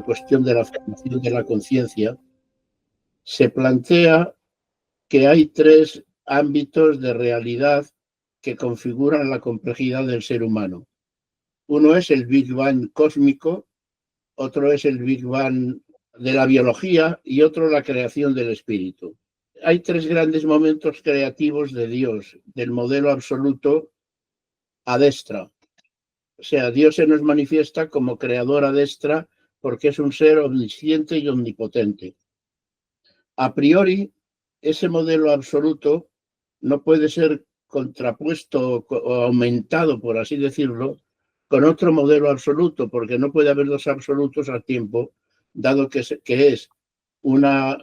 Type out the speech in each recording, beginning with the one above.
cuestión de la formación de la conciencia, se plantea que hay tres ámbitos de realidad que configuran la complejidad del ser humano. Uno es el Big Bang cósmico, otro es el Big Bang de la biología y otro la creación del espíritu. Hay tres grandes momentos creativos de Dios, del modelo absoluto a destra. O sea, Dios se nos manifiesta como creador a destra porque es un ser omnisciente y omnipotente. A priori, ese modelo absoluto no puede ser contrapuesto o aumentado, por así decirlo, con otro modelo absoluto, porque no puede haber dos absolutos al tiempo, dado que es una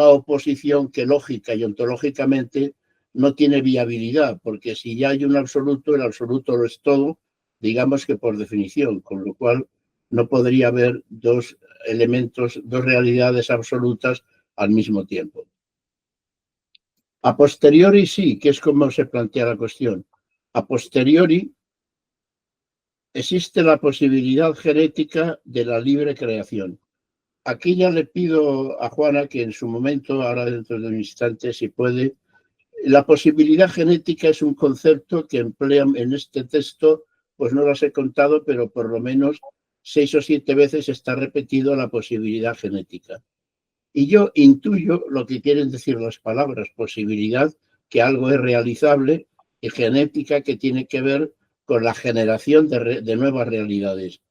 oposición que lógica y ontológicamente no tiene viabilidad, porque si ya hay un absoluto, el absoluto lo es todo, digamos que por definición, con lo cual no podría haber dos elementos, dos realidades absolutas al mismo tiempo. A posteriori sí, que es como se plantea la cuestión. A posteriori existe la posibilidad genética de la libre creación. Aquí ya le pido a Juana que en su momento, ahora dentro de un instante, si puede, la posibilidad genética es un concepto que emplean en este texto, pues no las he contado, pero por lo menos 6 o 7 veces está repetido la posibilidad genética. Y yo intuyo lo que quieren decir las palabras, posibilidad, que algo es realizable, y genética, que tiene que ver con la generación de nuevas realidades.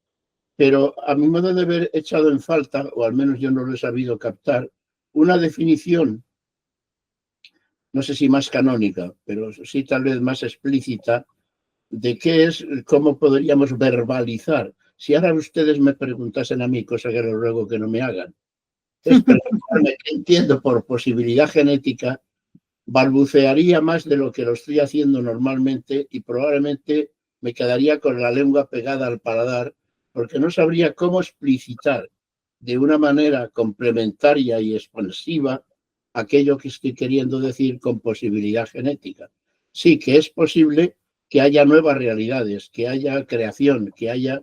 Pero a mi modo de ver, he echado en falta, o al menos yo no lo he sabido captar, una definición, no sé si más canónica, pero sí tal vez más explícita, de qué es, cómo podríamos verbalizar. Si ahora ustedes me preguntasen a mí, cosa que les ruego que no me hagan, es preguntarme qué entiendo por posibilidad genética, balbucearía más de lo que lo estoy haciendo normalmente y probablemente me quedaría con la lengua pegada al paladar porque no sabría cómo explicitar de una manera complementaria y expansiva aquello que estoy queriendo decir con posibilidad genética. Sí, que es posible que haya nuevas realidades, que haya creación, que haya...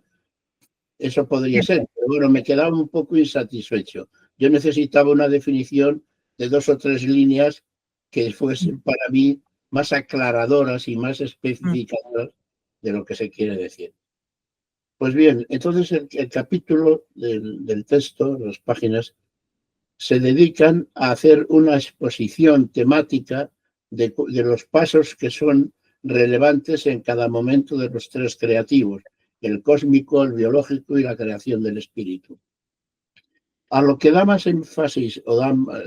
Eso podría ser, pero bueno, me quedaba un poco insatisfecho. Yo necesitaba una definición de 2 o 3 líneas que fuesen para mí más aclaradoras y más especificadoras de lo que se quiere decir. Pues bien, entonces el capítulo del texto, las páginas, se dedican a hacer una exposición temática de los pasos que son relevantes en cada momento de los tres creativos, el cósmico, el biológico y la creación del espíritu. A lo que da más énfasis o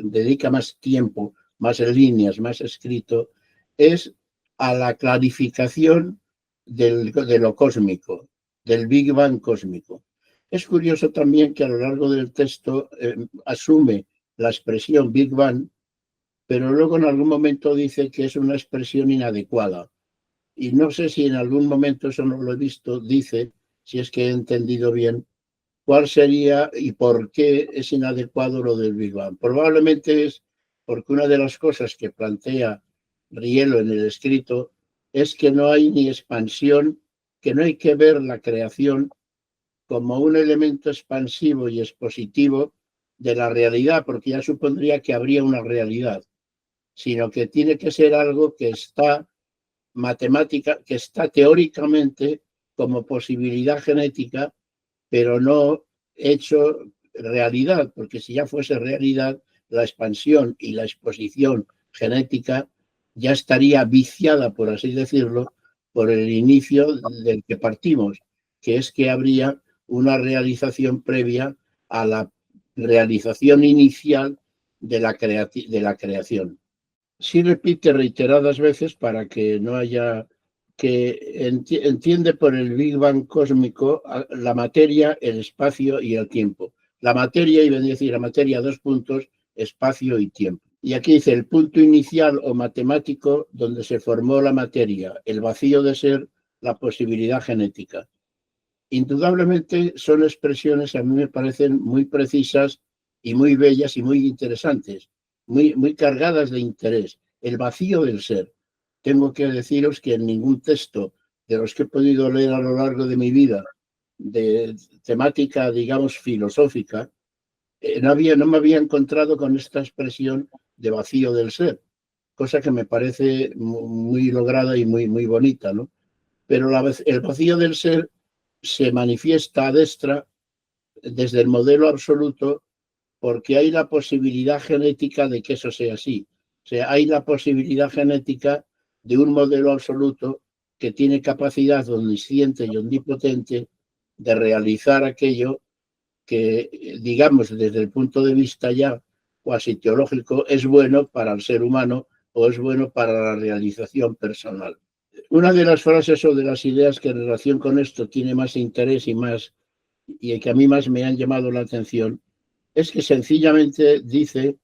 dedica más tiempo, más líneas, más escrito, es a la clarificación de lo cósmico, del Big Bang cósmico. Es curioso también que a lo largo del texto asume la expresión Big Bang, pero luego en algún momento dice que es una expresión inadecuada. Y no sé si en algún momento, eso no lo he visto, dice, si es que he entendido bien, cuál sería y por qué es inadecuado lo del Big Bang. Probablemente es porque una de las cosas que plantea Rielo en el escrito es que no hay ni expansión, que no hay que ver la creación como un elemento expansivo y expositivo de la realidad, porque ya supondría que habría una realidad, sino que tiene que ser algo que está matemática, que está teóricamente como posibilidad genética, pero no hecho realidad, porque si ya fuese realidad, la expansión y la exposición genética ya estaría viciada, por así decirlo, por el inicio del que partimos, que es que habría una realización previa a la realización inicial de la creación. Sí repite reiteradas veces para que no haya, que entiende por el Big Bang cósmico la materia, el espacio y el tiempo. La materia, iba a decir la materia, 2 puntos, espacio y tiempo. Y aquí dice el punto inicial o matemático donde se formó la materia, el vacío de ser, la posibilidad genética. Indudablemente son expresiones, a mí me parecen muy precisas y muy bellas y muy interesantes, muy cargadas de interés. El vacío del ser. Tengo que deciros que en ningún texto de los que he podido leer a lo largo de mi vida, de temática, digamos, filosófica, no me había encontrado con esta expresión de vacío del ser, cosa que me parece muy lograda y muy bonita, ¿no? Pero el vacío del ser se manifiesta a destra desde el modelo absoluto porque hay la posibilidad genética de que eso sea así. O sea, hay la posibilidad genética de un modelo absoluto que tiene capacidad omnisciente y omnipotente de realizar aquello que, digamos, desde el punto de vista ya cuasi teológico, es bueno para el ser humano o es bueno para la realización personal. Una de las frases o de las ideas que en relación con esto tiene más interés y que a mí más me han llamado la atención es que sencillamente dice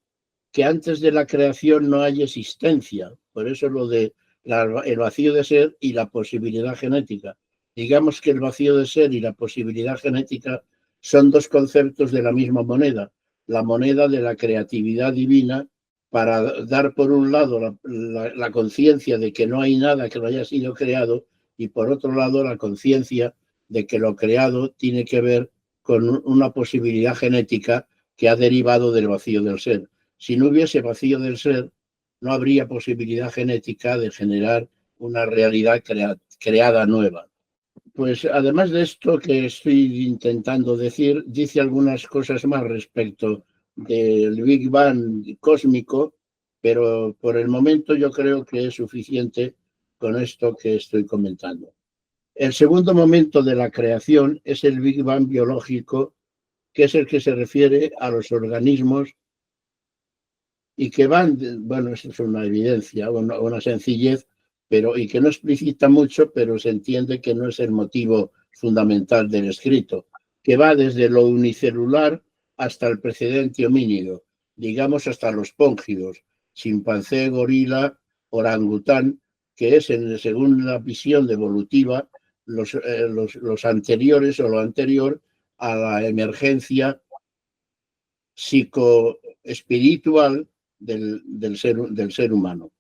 que antes de la creación no hay existencia. Por eso lo de el vacío de ser y la posibilidad genética. Digamos que el vacío de ser y la posibilidad genética son dos conceptos de la misma moneda. La moneda de la creatividad divina para dar por un lado la conciencia de que no hay nada que no haya sido creado y por otro lado la conciencia de que lo creado tiene que ver con una posibilidad genética que ha derivado del vacío del ser. Si no hubiese vacío del ser, no habría posibilidad genética de generar una realidad creada nueva. Pues además de esto que estoy intentando decir, dice algunas cosas más respecto del Big Bang cósmico, pero por el momento yo creo que es suficiente con esto que estoy comentando. El segundo momento de la creación es el Big Bang biológico, que es el que se refiere a los organismos y que van, bueno, eso es una evidencia, una sencillez, y que no explicita mucho, pero se entiende que no es el motivo fundamental del escrito, que va desde lo unicelular hasta el precedente homínido, digamos hasta los póngidos, chimpancé, gorila, orangután, que es, según la visión evolutiva, los anteriores o lo anterior a la emergencia psicoespiritual del ser humano.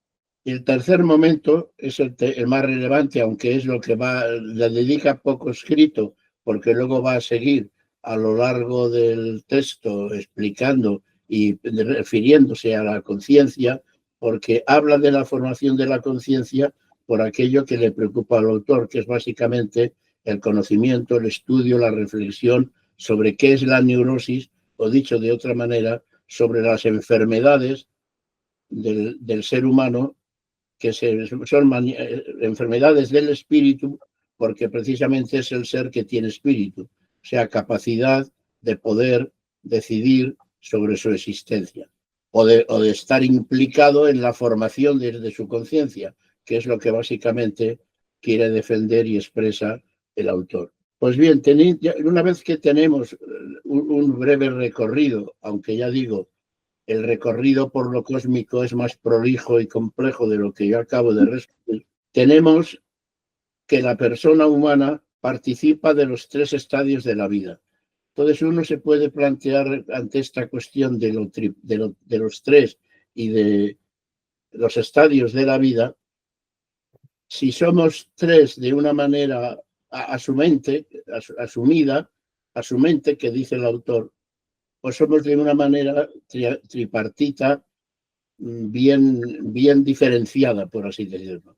Y el tercer momento es el más relevante, aunque es lo que le dedica poco escrito, porque luego va a seguir a lo largo del texto explicando y refiriéndose a la conciencia, porque habla de la formación de la conciencia por aquello que le preocupa al autor, que es básicamente el conocimiento, el estudio, la reflexión sobre qué es la neurosis, o dicho de otra manera, sobre las enfermedades del ser humano, que son enfermedades del espíritu, porque precisamente es el ser que tiene espíritu, o sea, capacidad de poder decidir sobre su existencia o de estar implicado en la formación de su conciencia, que es lo que básicamente quiere defender y expresa el autor. Pues bien, una vez que tenemos un breve recorrido, aunque ya digo, el recorrido por lo cósmico es más prolijo y complejo de lo que yo acabo de resumir, tenemos que la persona humana participa de los tres estadios de la vida. Entonces uno se puede plantear ante esta cuestión de los tres y de los estadios de la vida, si somos tres de una manera asumida, a su mente, que dice el autor, o somos de una manera tripartita, bien diferenciada, por así decirlo.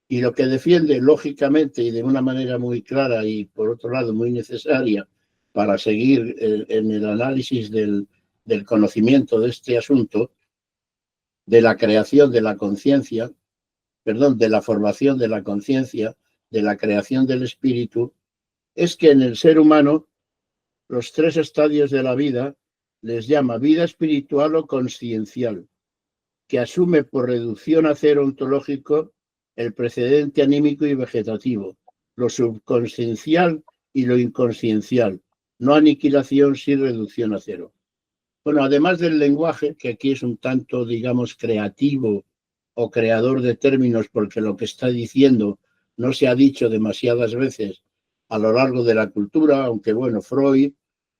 Y lo que defiende lógicamente y de una manera muy clara y por otro lado muy necesaria para seguir en el análisis del conocimiento de este asunto, de la creación de la conciencia, de la formación de la conciencia, de la creación del espíritu, es que en el ser humano los tres estadios de la vida les llama vida espiritual o consciencial, que asume por reducción a cero ontológico el precedente anímico y vegetativo, lo subconsciencial y lo inconsciencial, no aniquilación sin reducción a cero. Bueno, además del lenguaje, que aquí es un tanto, digamos, creativo o creador de términos, porque lo que está diciendo no se ha dicho demasiadas veces a lo largo de la cultura, aunque bueno, Freud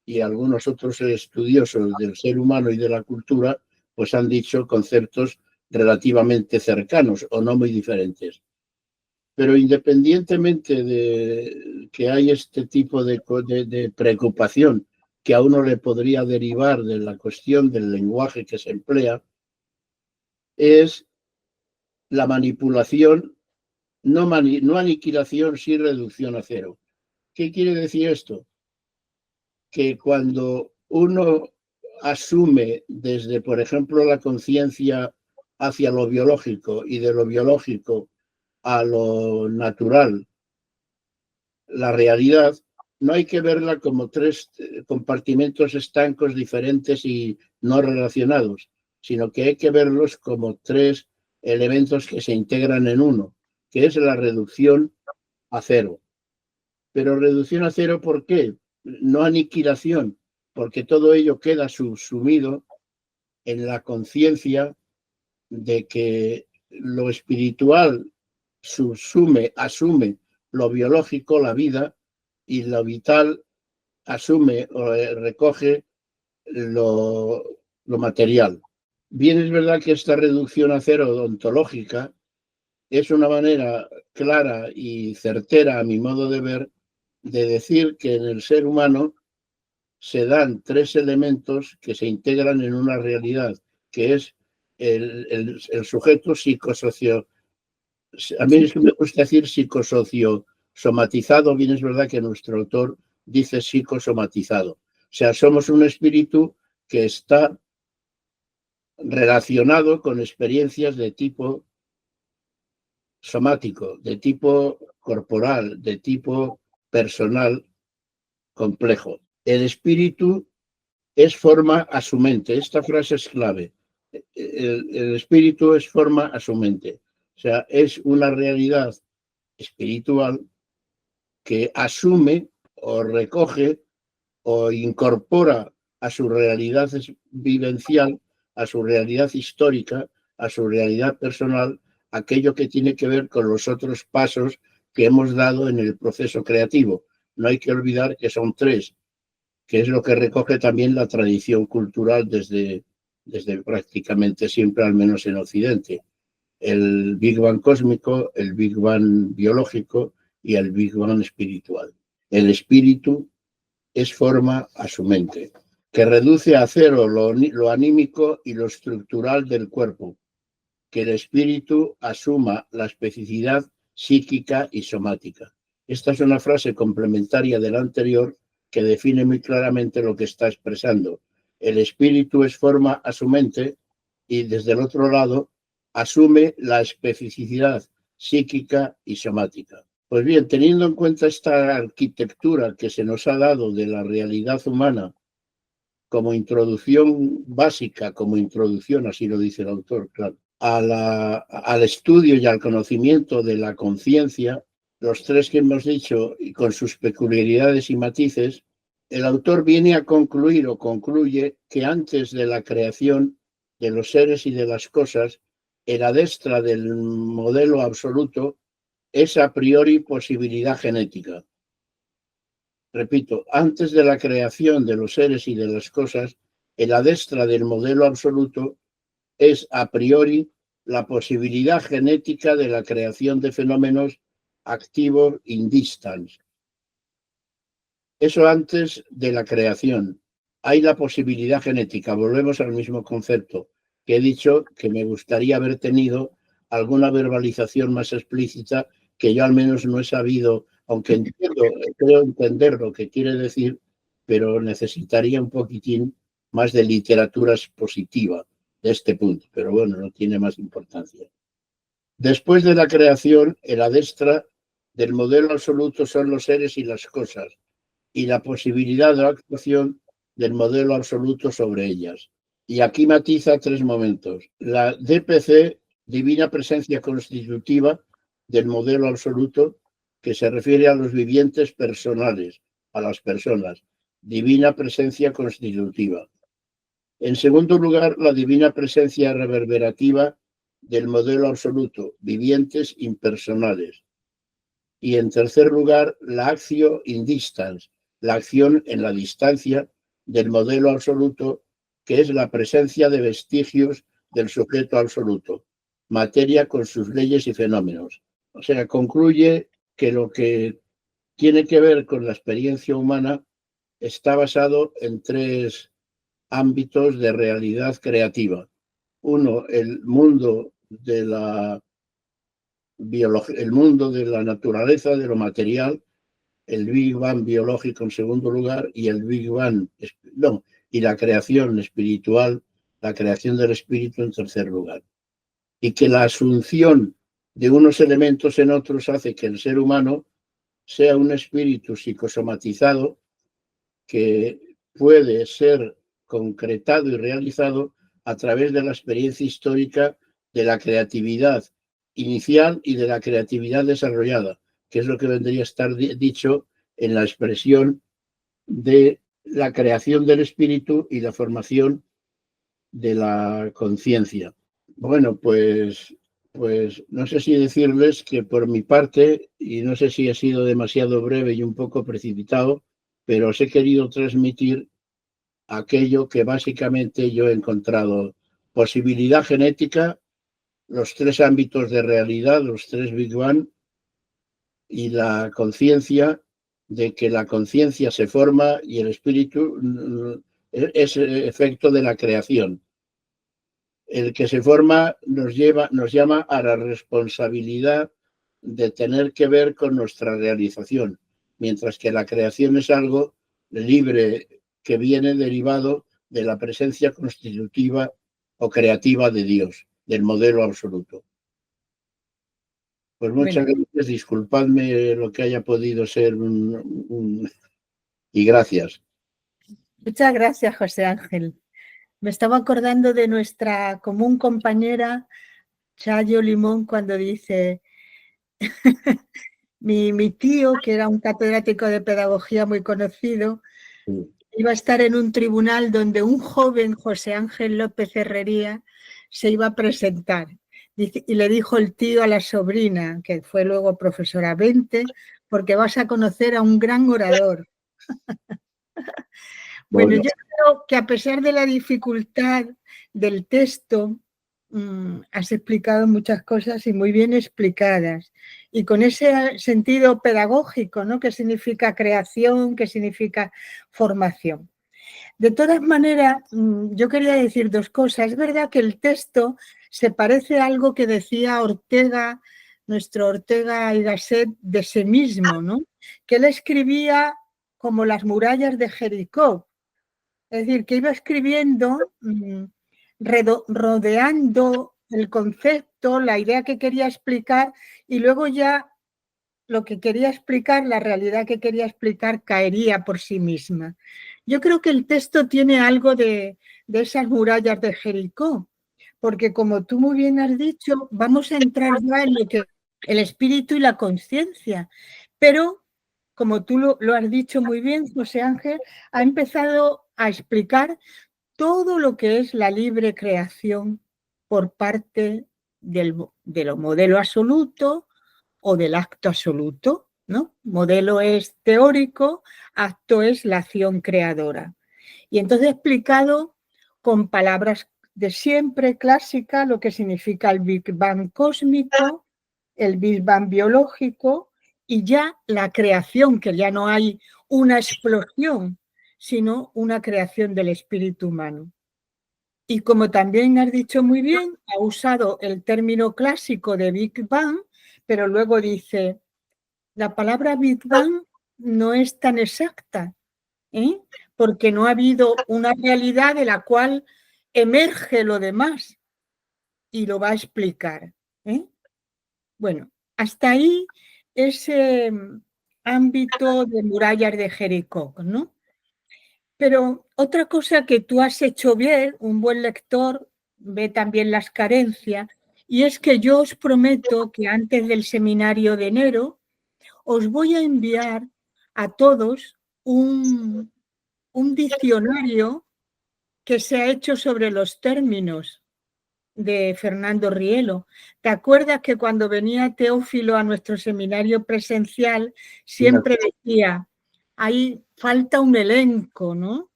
y algunos otros estudiosos del ser humano y de la cultura pues han dicho conceptos relativamente cercanos o no muy diferentes. Pero independientemente de que hay este tipo de preocupación que a uno le podría derivar de la cuestión del lenguaje que se emplea, es la manipulación, no aniquilación, sí reducción a cero. ¿Qué quiere decir esto? Que cuando uno asume desde, por ejemplo, la conciencia hacia lo biológico y de lo biológico a lo natural, la realidad, no hay que verla como tres compartimentos estancos diferentes y no relacionados, sino que hay que verlos como tres elementos que se integran en uno, que es la reducción a cero. Pero reducción a cero, ¿por qué? No aniquilación, porque todo ello queda subsumido en la conciencia de que lo espiritual asume lo biológico, la vida, y lo vital asume o recoge lo material. Bien, es verdad que esta reducción a cero ontológica es una manera clara y certera, a mi modo de ver, de decir que en el ser humano se dan tres elementos que se integran en una realidad, que es el sujeto psicosocio. A mí es que me gusta decir psicosocio-somatizado, bien es verdad que nuestro autor dice psicosomatizado. O sea, somos un espíritu que está relacionado con experiencias de tipo somático, de tipo corporal, de tipo personal complejo. El espíritu es forma a su mente. Esta frase es clave. El espíritu es forma a su mente. O sea, es una realidad espiritual que asume o recoge o incorpora a su realidad vivencial, a su realidad histórica, a su realidad personal, aquello que tiene que ver con los otros pasos que hemos dado en el proceso creativo. No hay que olvidar que son tres, que es lo que recoge también la tradición cultural desde prácticamente siempre, al menos en Occidente. El Big Bang cósmico, el Big Bang biológico y el Big Bang espiritual. El espíritu es forma a su mente, que reduce a cero lo anímico y lo estructural del cuerpo, que el espíritu asuma la especificidad psíquica y somática. Esta es una frase complementaria de la anterior que define muy claramente lo que está expresando. El espíritu es forma a su mente y desde el otro lado asume la especificidad psíquica y somática. Pues bien, teniendo en cuenta esta arquitectura que se nos ha dado de la realidad humana como introducción básica, como introducción, así lo dice el autor, claro, al estudio y al conocimiento de la conciencia, los tres que hemos dicho, y con sus peculiaridades y matices, el autor viene a concluir o concluye que antes de la creación de los seres y de las cosas, el adestra del modelo absoluto es a priori posibilidad genética. Repito, antes de la creación de los seres y de las cosas, el adestra del modelo absoluto es a priori la posibilidad genética de la creación de fenómenos activos in distance. Eso antes de la creación. Hay la posibilidad genética. Volvemos al mismo concepto que he dicho que me gustaría haber tenido alguna verbalización más explícita que yo al menos no he sabido, aunque creo entender lo que quiere decir, pero necesitaría un poquitín más de literatura expositiva de este punto. Pero bueno, no tiene más importancia. Después de la creación, el adestra del modelo absoluto son los seres y las cosas, y la posibilidad de la actuación del modelo absoluto sobre ellas. Y aquí matiza tres momentos. La DPC, divina presencia constitutiva del modelo absoluto, que se refiere a los vivientes personales, a las personas. Divina presencia constitutiva. En segundo lugar, la divina presencia reverberativa del modelo absoluto, vivientes impersonales. Y en tercer lugar, la actio in distans, la acción en la distancia del modelo absoluto, que es la presencia de vestigios del sujeto absoluto, materia con sus leyes y fenómenos. O sea, concluye que lo que tiene que ver con la experiencia humana está basado en 3 ámbitos de realidad creativa. Uno, el mundo de la el mundo de la naturaleza, de lo material, el Big Bang biológico en segundo lugar y el Big Bang, no, y la creación espiritual, la creación del espíritu en tercer lugar. Y que la asunción de unos elementos en otros hace que el ser humano sea un espíritu psicosomatizado que puede ser concretado y realizado a través de la experiencia histórica de la creatividad inicial y de la creatividad desarrollada, que es lo que vendría a estar dicho en la expresión de la creación del espíritu y la formación de la conciencia. Bueno, pues no sé si decirles que por mi parte, y no sé si he sido demasiado breve y un poco precipitado, pero os he querido transmitir aquello que básicamente yo he encontrado: posibilidad genética, los 3 ámbitos de realidad, los 3 Big Bang, y la conciencia, de que la conciencia se forma y el espíritu es efecto de la creación. El que se forma nos llama a la responsabilidad de tener que ver con nuestra realización, mientras que la creación es algo libre que viene derivado de la presencia constitutiva o creativa de Dios, del modelo absoluto. Pues muchas gracias, disculpadme lo que haya podido ser y gracias. Muchas gracias, José Ángel. Me estaba acordando de nuestra común compañera Chayo Limón cuando dice mi tío, que era un catedrático de pedagogía muy conocido, iba a estar en un tribunal donde un joven José Ángel López Herrería se iba a presentar. Y le dijo el tío a la sobrina, que fue luego profesora: vente, porque vas a conocer a un gran orador. Bueno, yo creo que a pesar de la dificultad del texto, has explicado muchas cosas y muy bien explicadas. Y con ese sentido pedagógico, ¿no? ¿Qué significa creación? ¿Qué significa formación? De todas maneras, yo quería decir 2 cosas. Es verdad que el texto se parece a algo que decía Ortega, nuestro Ortega y Gasset, de sí mismo, ¿no? Que él escribía como las murallas de Jericó. Es decir, que iba escribiendo, rodeando el concepto, la idea que quería explicar, y luego ya lo que quería explicar, la realidad que quería explicar, caería por sí misma. Yo creo que el texto tiene algo de esas murallas de Jericó, porque como tú muy bien has dicho, vamos a entrar ya en lo que el espíritu y la conciencia, pero como tú lo has dicho muy bien, José Ángel, ha empezado a explicar todo lo que es la libre creación por parte de lo modelo absoluto o del acto absoluto, ¿no? Modelo es teórico, acto es la acción creadora. Y entonces he explicado con palabras de siempre clásica lo que significa el Big Bang cósmico, el Big Bang biológico y ya la creación, que ya no hay una explosión, sino una creación del espíritu humano. Y como también has dicho muy bien, ha usado el término clásico de Big Bang, pero luego dice, la palabra Big Bang no es tan exacta, porque no ha habido una realidad de la cual emerge lo demás y lo va a explicar. Bueno, hasta ahí ese ámbito de murallas de Jericó, ¿no? Pero otra cosa que tú has hecho bien, un buen lector ve también las carencias, y es que yo os prometo que antes del seminario de enero os voy a enviar a todos un diccionario que se ha hecho sobre los términos de Fernando Rielo. ¿Te acuerdas que cuando venía Teófilo a nuestro seminario presencial siempre decía, ahí falta un elenco, ¿no?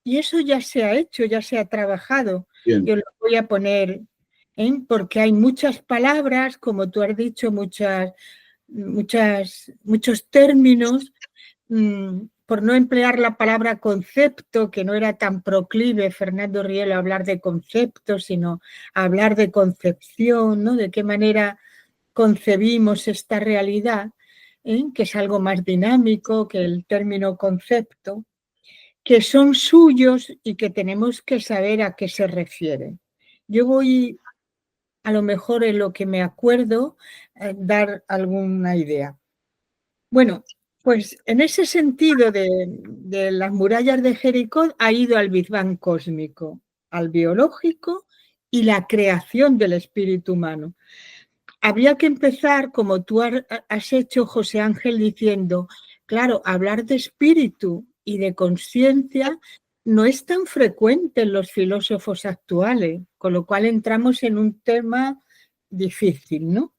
Y eso ya se ha hecho, ya se ha trabajado. Bien. Yo lo voy a poner Porque hay muchas palabras, como tú has dicho, muchos términos, por no emplear la palabra concepto, que no era tan proclive Fernando Rielo a hablar de conceptos, sino a hablar de concepción, ¿no? De qué manera concebimos esta realidad, que es algo más dinámico que el término concepto, que son suyos y que tenemos que saber a qué se refieren. Yo voy, a lo mejor en lo que me acuerdo, dar alguna idea. Bueno, pues en ese sentido de las murallas de Jericó ha ido al Big Bang cósmico, al biológico y la creación del espíritu humano. Habría que empezar, como tú has hecho, José Ángel, diciendo, claro, hablar de espíritu y de conciencia no es tan frecuente en los filósofos actuales, con lo cual entramos en un tema difícil, ¿no?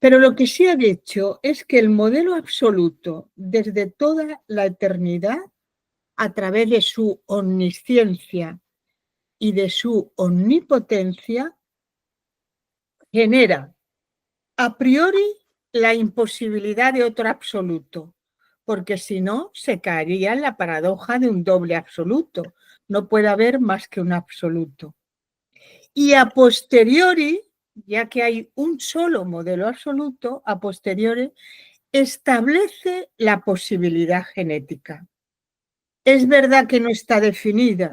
Pero lo que sí ha dicho es que el modelo absoluto, desde toda la eternidad, a través de su omnisciencia y de su omnipotencia, genera a priori la imposibilidad de otro absoluto, porque si no se caería en la paradoja de un doble absoluto. No puede haber más que un absoluto. Y a posteriori, ya que hay un solo modelo absoluto, a posteriori establece la posibilidad genética. Es verdad que no está definida.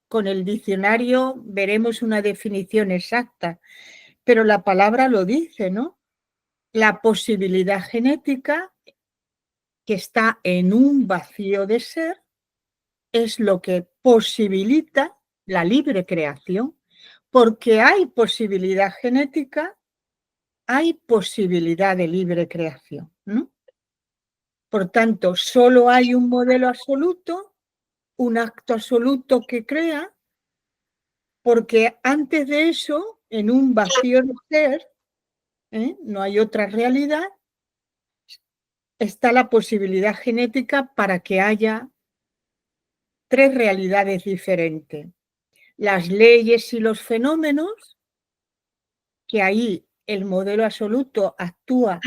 Con el diccionario veremos una definición exacta, pero la palabra lo dice, ¿no? La posibilidad genética, que está en un vacío de ser, es lo que posibilita la libre creación, porque hay posibilidad genética, hay posibilidad de libre creación, ¿no? Por tanto, solo hay un modelo absoluto, un acto absoluto que crea, porque antes de eso, en un vacío de ser, no hay otra realidad, está la posibilidad genética para que haya tres realidades diferentes. Las leyes y los fenómenos, que ahí el modelo absoluto actúa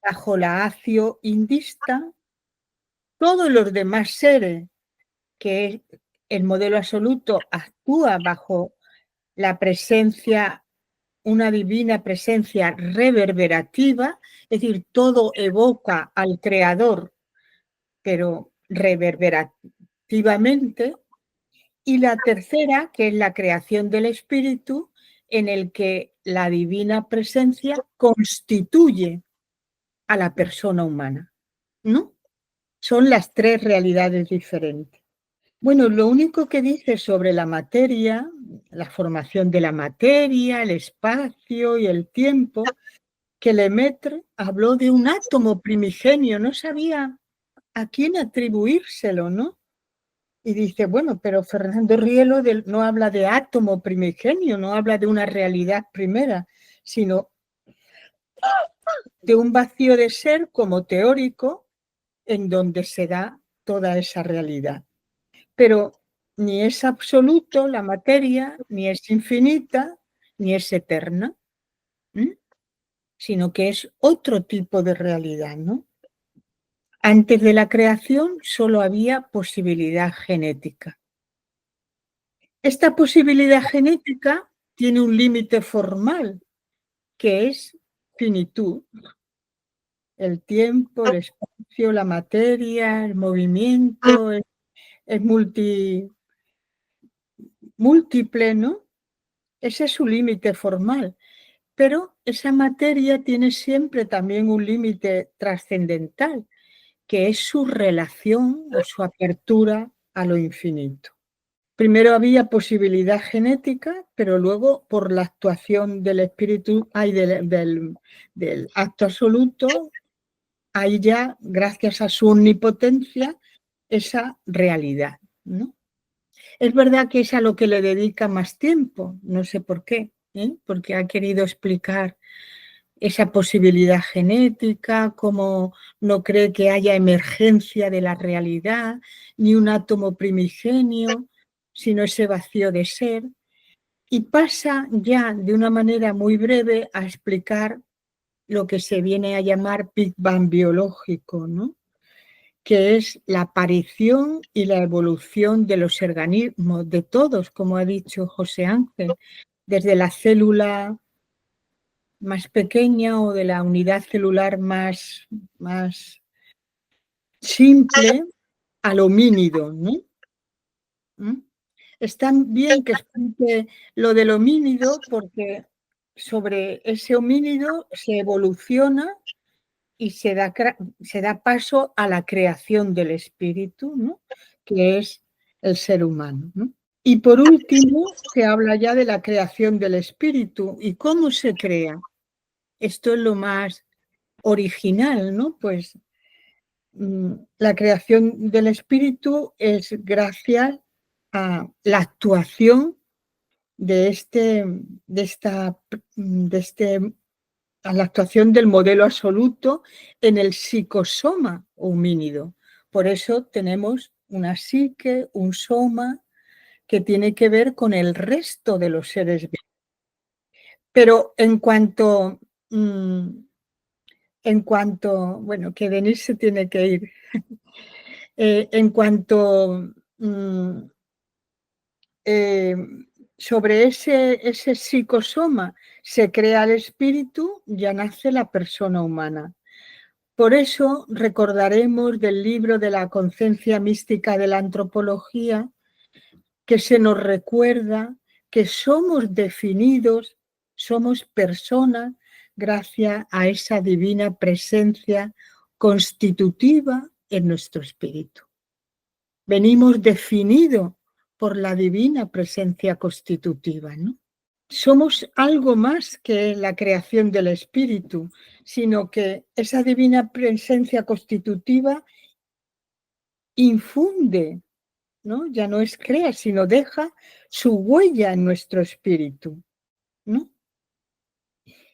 bajo la acción indista, todos los demás seres, que el modelo absoluto actúa bajo la presencia, una divina presencia reverberativa, es decir, todo evoca al creador, pero reverberativamente. Y la tercera, que es la creación del espíritu, en el que la divina presencia constituye a la persona humana, ¿no? Son las tres realidades diferentes. Bueno, lo único que dice sobre la materia, la formación de la materia, el espacio y el tiempo, que Lemaitre habló de un átomo primigenio, no sabía a quién atribuírselo, ¿no? Y dice, bueno, pero Fernando Rielo no habla de átomo primigenio, no habla de una realidad primera, sino de un vacío de ser como teórico en donde se da toda esa realidad. Pero ni es absoluto la materia, ni es infinita, ni es eterna, sino que es otro tipo de realidad, ¿no? Antes de la creación solo había posibilidad genética. Esta posibilidad genética tiene un límite formal, que es finitud. El tiempo, el espacio, la materia, el movimiento, es múltiple, ¿no? Ese es su límite formal. Pero esa materia tiene siempre también un límite trascendental, que es su relación o su apertura a lo infinito. Primero había posibilidad genética, pero luego por la actuación del espíritu, del acto absoluto, hay ya, gracias a su omnipotencia, esa realidad, ¿no? Es verdad que es a lo que le dedica más tiempo, no sé por qué, porque ha querido explicar esa posibilidad genética, cómo no cree que haya emergencia de la realidad, ni un átomo primigenio, sino ese vacío de ser. y pasa ya de una manera muy breve a explicar lo que se viene a llamar Big Bang biológico, ¿no? Que es la aparición y la evolución de los organismos, de todos, como ha dicho José Ángel, desde la célula más pequeña o de la unidad celular más simple al homínido, ¿no? Está bien que explique lo del homínido porque sobre ese homínido se evoluciona y se da paso a la creación del espíritu, ¿no? Que es el ser humano, ¿no? Y por último, se habla ya de la creación del espíritu y cómo se crea. Esto es lo más original, ¿no? Pues la creación del espíritu es gracias a la actuación a la actuación del modelo absoluto en el psicosoma homínido. Por eso tenemos una psique, un soma, que tiene que ver con el resto de los seres vivos. Pero bueno, que Denise se tiene que ir. En cuanto sobre ese psicosoma se crea el espíritu, ya nace la persona humana. Por eso recordaremos del libro de la conciencia mística de la antropología que se nos recuerda que somos definidos, somos personas gracias a esa divina presencia constitutiva en nuestro espíritu. Venimos definidos por la divina presencia constitutiva, ¿no? Somos algo más que la creación del espíritu, sino que esa divina presencia constitutiva infunde, ¿no? Ya no es crea, sino deja su huella en nuestro espíritu, ¿no?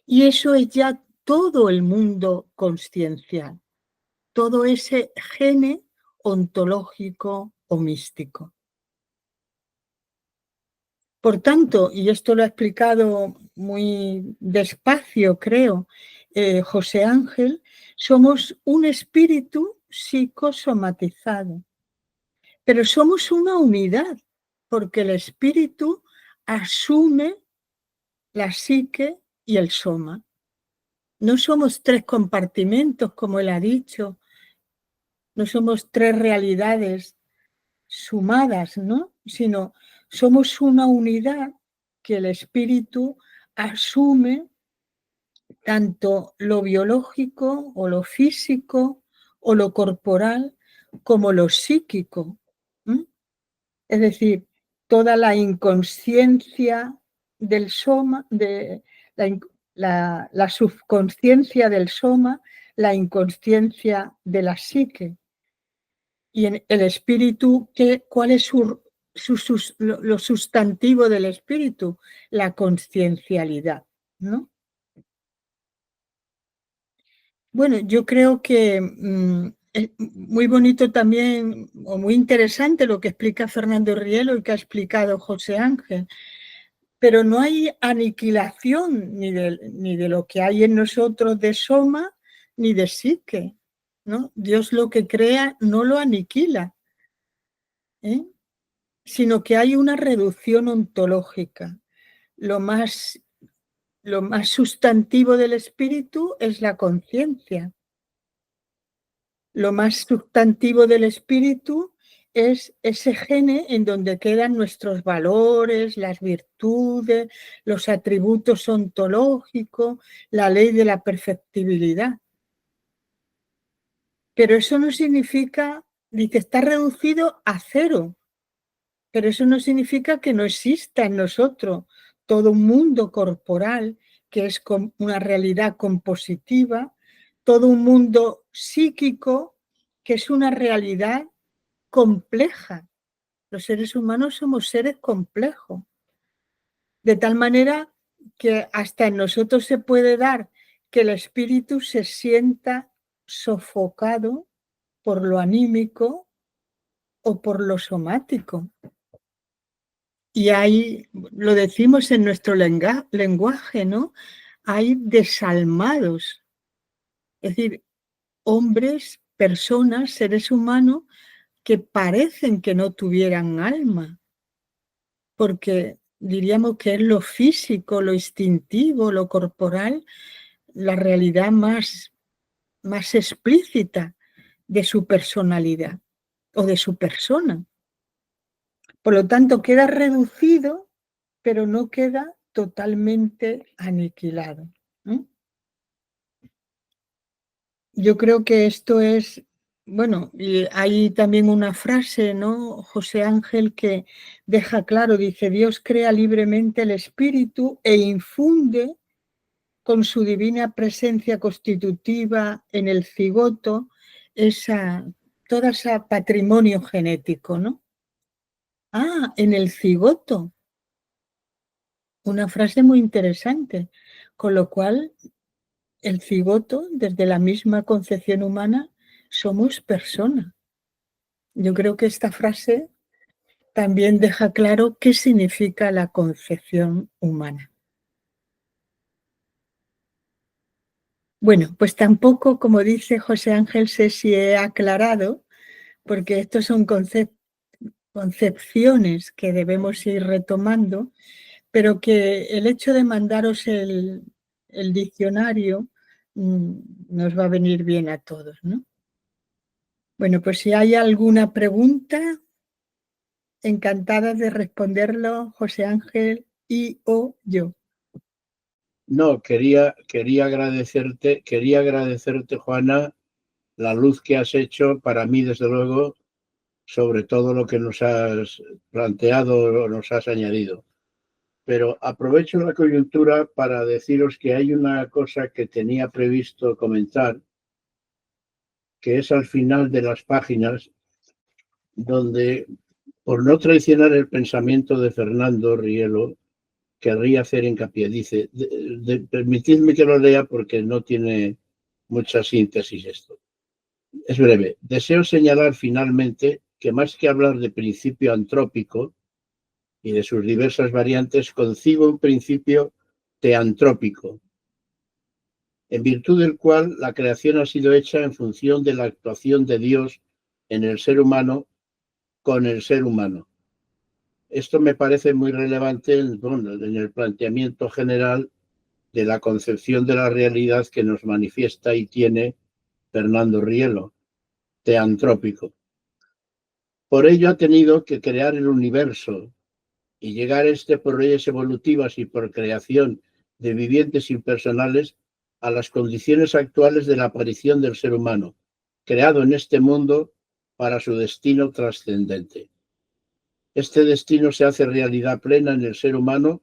Y eso es ya todo el mundo consciencial, todo ese gene ontológico o místico. Por tanto, y esto lo ha explicado muy despacio, creo, José Ángel, somos un espíritu psicosomatizado, pero somos una unidad, porque el espíritu asume la psique y el soma. No somos tres compartimentos, como él ha dicho, no somos tres realidades sumadas, ¿no? Sino somos una unidad que el espíritu asume tanto lo biológico o lo físico o lo corporal como lo psíquico. Es decir, toda la inconsciencia del soma, la subconsciencia del soma, la inconsciencia de la psique. Y en el espíritu, ¿cuál es lo sustantivo del espíritu? La consciencialidad, ¿no? Bueno, yo creo que es muy bonito también, o muy interesante lo que explica Fernando Rielo y que ha explicado José Ángel, pero no hay aniquilación ni de lo que hay en nosotros de soma ni de psique, ¿no? Dios lo que crea no lo aniquila, sino que hay una reducción ontológica. Lo más sustantivo del espíritu es la conciencia. Lo más sustantivo del espíritu es ese gene en donde quedan nuestros valores, las virtudes, los atributos ontológicos, la ley de la perfectibilidad. Pero eso no significa, dice, está reducido a cero, pero eso no significa que no exista en nosotros todo un mundo corporal que es una realidad compositiva, todo un mundo psíquico que es una realidad compleja. Los seres humanos somos seres complejos, de tal manera que hasta en nosotros se puede dar que el espíritu se sienta sofocado por lo anímico o por lo somático. Y hay, lo decimos en nuestro lenguaje, ¿no? Hay desalmados, es decir, hombres, personas, seres humanos que parecen que no tuvieran alma, porque diríamos que es lo físico, lo instintivo, lo corporal, la realidad más explícita de su personalidad o de su persona. Por lo tanto, queda reducido, pero no queda totalmente aniquilado, ¿no? Yo creo que esto es, bueno, y hay también una frase, ¿no? José Ángel, que deja claro, dice, Dios crea libremente el espíritu e infunde con su divina presencia constitutiva en el cigoto todo ese patrimonio genético, ¿no? Ah, en el cigoto. Una frase muy interesante, con lo cual el cigoto, desde la misma concepción humana, somos personas. Yo creo que esta frase también deja claro qué significa la concepción humana. Bueno, pues tampoco, como dice José Ángel, sé si he aclarado, porque estos son concepciones que debemos ir retomando, pero que el hecho de mandaros el diccionario nos va a venir bien a todos, ¿no? Bueno, pues si hay alguna pregunta, encantada de responderlo José Ángel y o yo. No, quería agradecerte, Juana, la luz que has hecho para mí, desde luego, sobre todo lo que nos has planteado o nos has añadido. Pero aprovecho la coyuntura para deciros que hay una cosa que tenía previsto comentar, que es al final de las páginas, donde, por no traicionar el pensamiento de Fernando Rielo, querría hacer hincapié. Dice, permitidme que lo lea porque no tiene mucha síntesis esto. Es breve. Deseo señalar finalmente que más que hablar de principio antrópico y de sus diversas variantes, concibo un principio teantrópico, en virtud del cual la creación ha sido hecha en función de la actuación de Dios en el ser humano con el ser humano. Esto me parece muy relevante en el planteamiento general de la concepción de la realidad que nos manifiesta y tiene Fernando Rielo, teantrópico. Por ello ha tenido que crear el universo y llegar por leyes evolutivas y por creación de vivientes impersonales a las condiciones actuales de la aparición del ser humano, creado en este mundo para su destino trascendente. Este destino se hace realidad plena en el ser humano,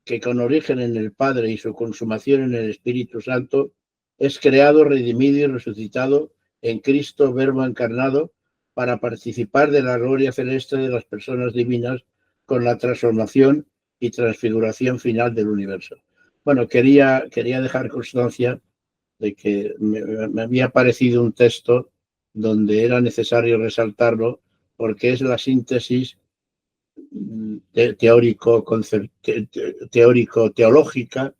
que con origen en el Padre y su consumación en el Espíritu Santo, es creado, redimido y resucitado en Cristo, Verbo encarnado, para participar de la gloria celeste de las personas divinas con la transformación y transfiguración final del universo. Bueno, quería dejar constancia de que me había parecido un texto donde era necesario resaltarlo, porque es la síntesis teológica,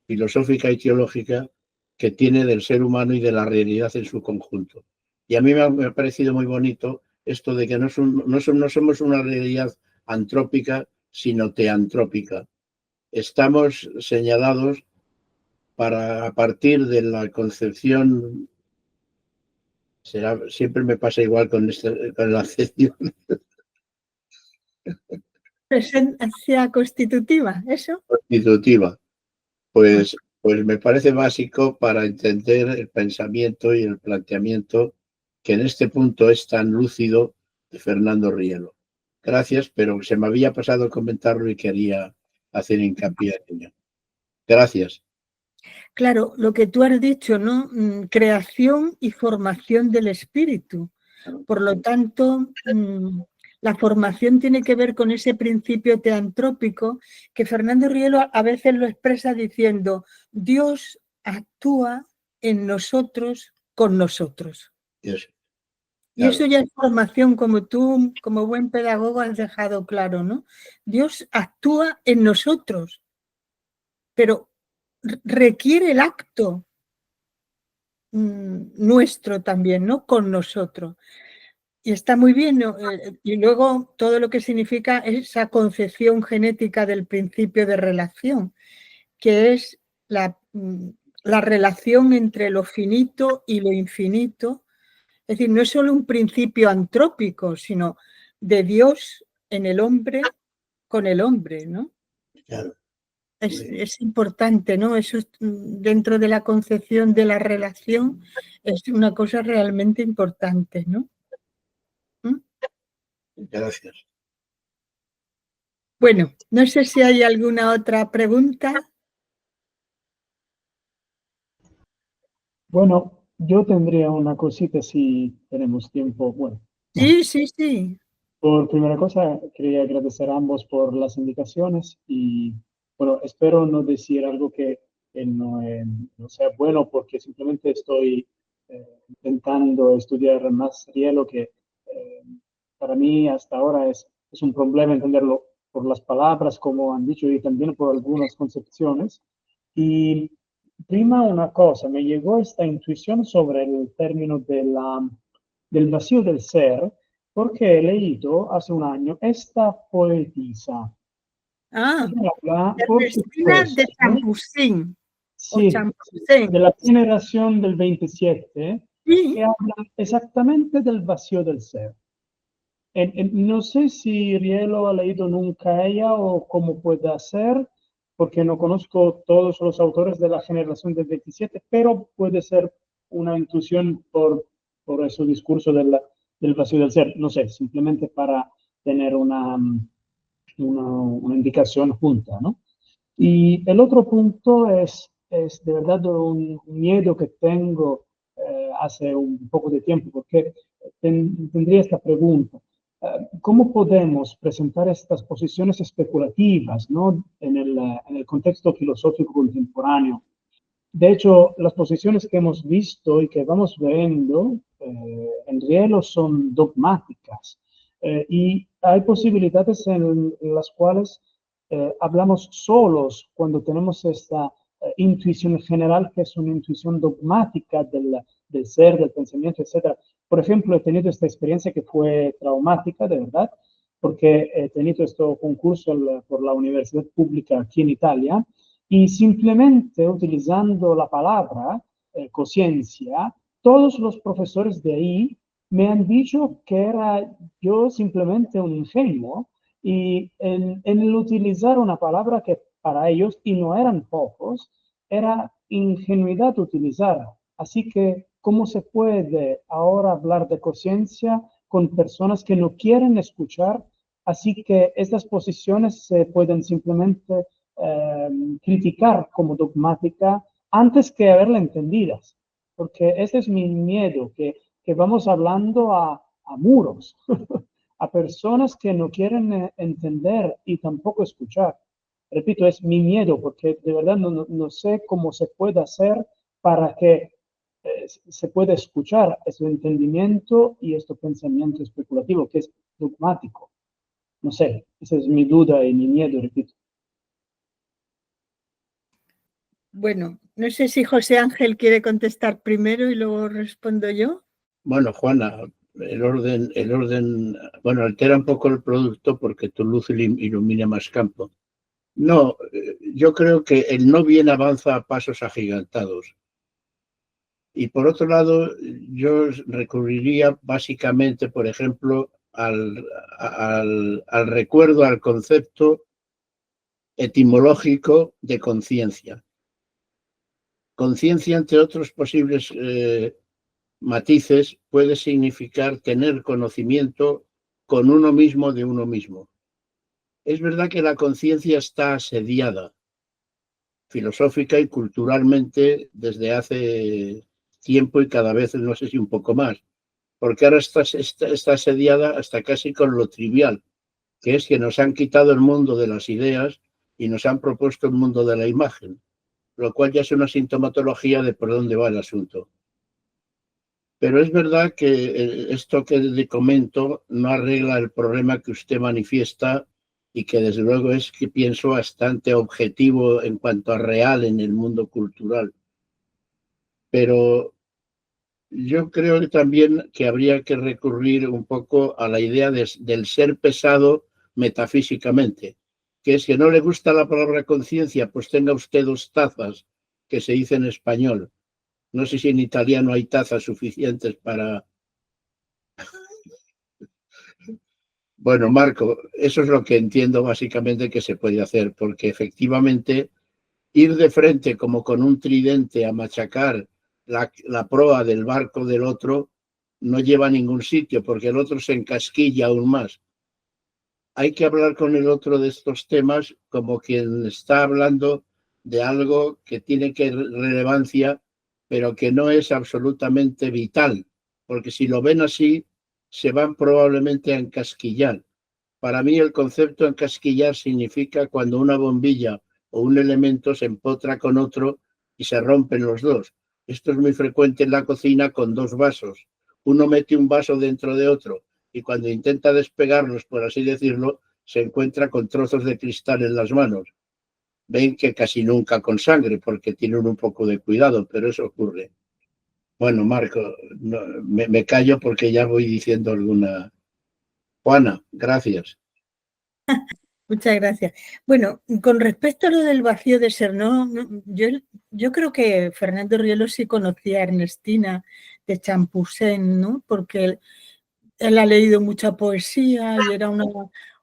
filosófica y teológica que tiene del ser humano y de la realidad en su conjunto. Y a mí me ha parecido muy bonito esto de que no somos una realidad antrópica, sino teantrópica. Estamos señalados para, a partir de la concepción, siempre me pasa igual con la acepción. Presencia constitutiva, ¿eso? Constitutiva. Pues me parece básico para entender el pensamiento y el planteamiento que en este punto es tan lúcido de Fernando Rielo. Gracias, pero se me había pasado comentarlo y quería hacer hincapié en ello. Gracias. Claro, lo que tú has dicho, ¿no? Creación y formación del espíritu. Por lo tanto, la formación tiene que ver con ese principio teantrópico que Fernando Rielo a veces lo expresa diciendo, Dios actúa en nosotros, con nosotros. Yes. Y eso ya es formación, como tú, como buen pedagogo, has dejado claro, ¿no? Dios actúa en nosotros, pero requiere el acto nuestro también, ¿no? Con nosotros. Y está muy bien, ¿no? Y luego todo lo que significa esa concepción genética del principio de relación, que es la relación entre lo finito y lo infinito. Es decir, no es solo un principio antrópico, sino de Dios en el hombre con el hombre, ¿no? Claro. Es importante, ¿no? Eso dentro de la concepción de la relación es una cosa realmente importante, ¿no? Gracias. Bueno, no sé si hay alguna otra pregunta. Bueno, yo tendría una cosita si tenemos tiempo. Bueno, Sí, sí, sí. por primera cosa, quería agradecer a ambos por las indicaciones y, bueno, espero no decir algo que no sea bueno porque simplemente estoy intentando estudiar más rielo que para mí hasta ahora es un problema entenderlo por las palabras, como han dicho, y también por algunas concepciones. Y prima una cosa, me llegó esta intuición sobre el término del vacío del ser, porque he leído hace un año esta poetisa. Ah, Ella habla, por Ernestina de supuesto, Champusín. sí, de la generación del 27, Sí. que habla exactamente del vacío del ser. No sé si Rielo ha leído nunca a ella o cómo puede hacer, porque no conozco todos los autores de la generación del 27, pero puede ser una intuición por ese discurso del vacío del ser. No sé, simplemente para tener una indicación junta, ¿no? Y el otro punto es de verdad un miedo que tengo hace un poco de tiempo, porque tendría esta pregunta. ¿Cómo podemos presentar estas posiciones especulativas, ¿no? En el contexto filosófico contemporáneo? De hecho, las posiciones que hemos visto y que vamos viendo en Rielo son dogmáticas y hay posibilidades en las cuales hablamos solos cuando tenemos esta intuición general que es una intuición dogmática del ser, del pensamiento, etc. Por ejemplo, he tenido esta experiencia que fue traumática, de verdad, porque he tenido este concurso por la universidad pública aquí en Italia y simplemente utilizando la palabra conciencia, todos los profesores de ahí me han dicho que era yo simplemente un ingenuo y en el utilizar una palabra que para ellos, y no eran pocos, era ingenuidad utilizar. Así que, ¿cómo se puede ahora hablar de conciencia con personas que no quieren escuchar? Así que estas posiciones se pueden simplemente criticar como dogmática antes que haberla entendidas, porque ese es mi miedo, que vamos hablando a muros, a personas que no quieren entender y tampoco escuchar. Repito, es mi miedo, porque de verdad no sé cómo se puede hacer para que se pueda escuchar ese entendimiento y este pensamiento especulativo, que es dogmático. No sé, esa es mi duda y mi miedo, repito. Bueno, no sé si José Ángel quiere contestar primero y luego respondo yo. Bueno, Juana, el orden, bueno, altera un poco el producto porque tu luz ilumina más campo. No, yo creo que el no bien avanza a pasos agigantados. Y por otro lado, yo recurriría básicamente, por ejemplo, al recuerdo, al concepto etimológico de conciencia. Conciencia, entre otros posibles matices, puede significar tener conocimiento con uno mismo de uno mismo. Es verdad que la conciencia está asediada filosófica y culturalmente desde hace tiempo y cada vez no sé si un poco más, porque ahora está asediada hasta casi con lo trivial, que es que nos han quitado el mundo de las ideas y nos han propuesto el mundo de la imagen, lo cual ya es una sintomatología de por dónde va el asunto. Pero es verdad que esto que le comento no arregla el problema que usted manifiesta y que desde luego es, que pienso, bastante objetivo en cuanto a real en el mundo cultural. Pero yo creo que también que habría que recurrir un poco a la idea del ser pesado metafísicamente, que es que no le gusta la palabra conciencia, pues tenga usted 2 tazas, que se dice en español. No sé si en italiano hay tazas suficientes para... Bueno, Marco, eso es lo que entiendo básicamente que se puede hacer, porque efectivamente ir de frente como con un tridente a machacar la proa del barco del otro no lleva a ningún sitio, porque el otro se encasquilla aún más. Hay que hablar con el otro de estos temas como quien está hablando de algo que tiene relevancia, pero que no es absolutamente vital, porque si lo ven así, se van probablemente a encasquillar. Para mí el concepto de encasquillar significa cuando una bombilla o un elemento se empotra con otro y se rompen los dos. Esto es muy frecuente en la cocina con 2 vasos. Uno mete un vaso dentro de otro y cuando intenta despegarlos, por así decirlo, se encuentra con trozos de cristal en las manos. Ven que casi nunca con sangre porque tienen un poco de cuidado, pero eso ocurre. Bueno, Marco, no, me callo porque ya voy diciendo alguna. Juana, gracias. Muchas gracias. Bueno, con respecto a lo del vacío de ser, yo creo que Fernando Rielo sí conocía a Ernestina de Champusén, ¿no? Porque él ha leído mucha poesía y era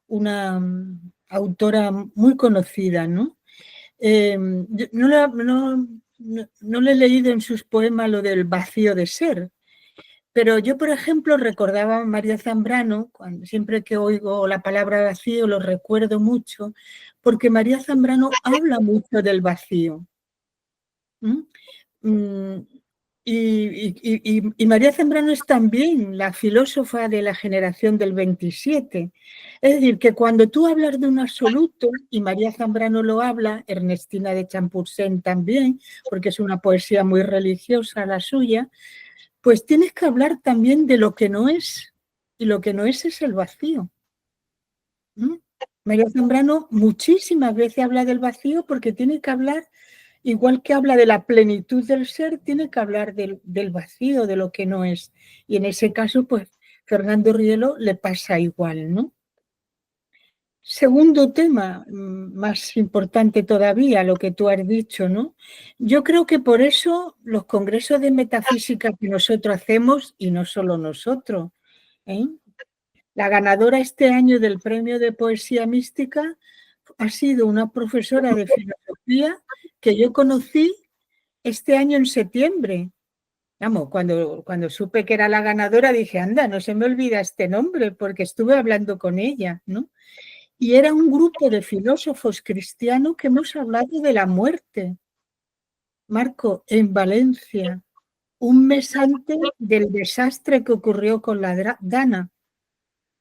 una autora muy conocida, ¿no? No le he leído en sus poemas lo del vacío de ser, pero yo, por ejemplo, recordaba a María Zambrano, siempre que oigo la palabra vacío lo recuerdo mucho, porque María Zambrano habla mucho del vacío. Y María Zambrano es también la filósofa de la generación del 27. Es decir, que cuando tú hablas de un absoluto, y María Zambrano lo habla, Ernestina de Champusén también, porque es una poesía muy religiosa la suya, pues tienes que hablar también de lo que no es, y lo que no es el vacío. María Zambrano muchísimas veces habla del vacío porque tiene que hablar, igual que habla de la plenitud del ser, tiene que hablar del vacío, de lo que no es. Y en ese caso, pues, Fernando Rielo le pasa igual, ¿no? Segundo tema, más importante todavía, lo que tú has dicho, ¿no? Yo creo que por eso los congresos de metafísica que nosotros hacemos, y no solo nosotros, la ganadora este año del premio de poesía mística ha sido una profesora de filosofía que yo conocí este año en septiembre. Vamos, cuando supe que era la ganadora dije, anda, no se me olvida este nombre porque estuve hablando con ella, ¿no? Y era un grupo de filósofos cristianos que hemos hablado de la muerte. Marco, en Valencia, un mes antes del desastre que ocurrió con la Dana.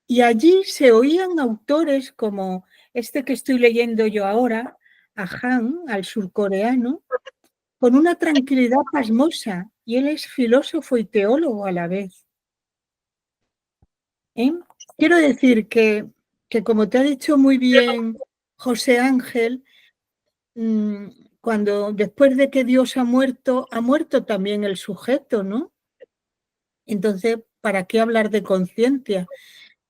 Y allí se oían autores como este que estoy leyendo yo ahora, a Han, al surcoreano, con una tranquilidad pasmosa. Y él es filósofo y teólogo a la vez. Quiero decir que como te ha dicho muy bien José Ángel, cuando después de que Dios ha muerto también el sujeto, ¿no? Entonces, ¿para qué hablar de conciencia?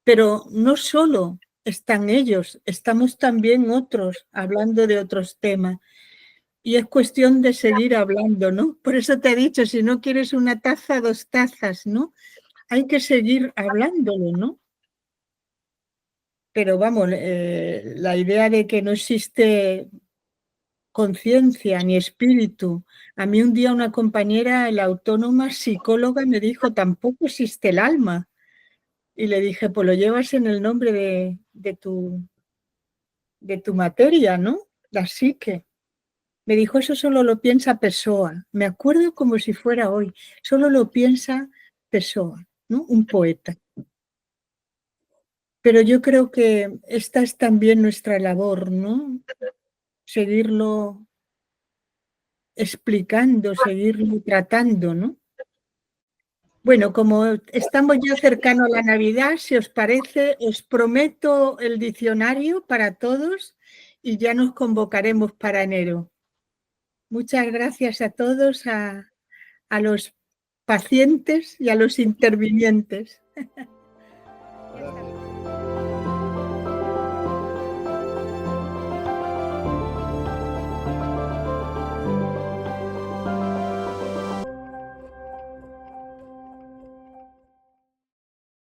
Pero no solo están ellos, estamos también otros hablando de otros temas. Y es cuestión de seguir hablando, ¿no? Por eso te he dicho, si no quieres una taza, 2 tazas, ¿no? Hay que seguir hablándolo, ¿no? Pero vamos, la idea de que no existe conciencia ni espíritu. A mí un día una compañera, la autónoma psicóloga, me dijo, tampoco existe el alma. Y le dije, pues lo llevas en el nombre de tu materia, ¿no? La psique. Me dijo, eso solo lo piensa Pessoa. Me acuerdo como si fuera hoy. Solo lo piensa Pessoa, ¿no? Un poeta. Pero yo creo que esta es también nuestra labor, ¿no? Seguirlo explicando, seguirlo tratando, ¿no? Bueno, como estamos ya cercano a la Navidad, si os parece, os prometo el diccionario para todos y ya nos convocaremos para enero. Muchas gracias a todos, a los pacientes y a los intervinientes. Gracias.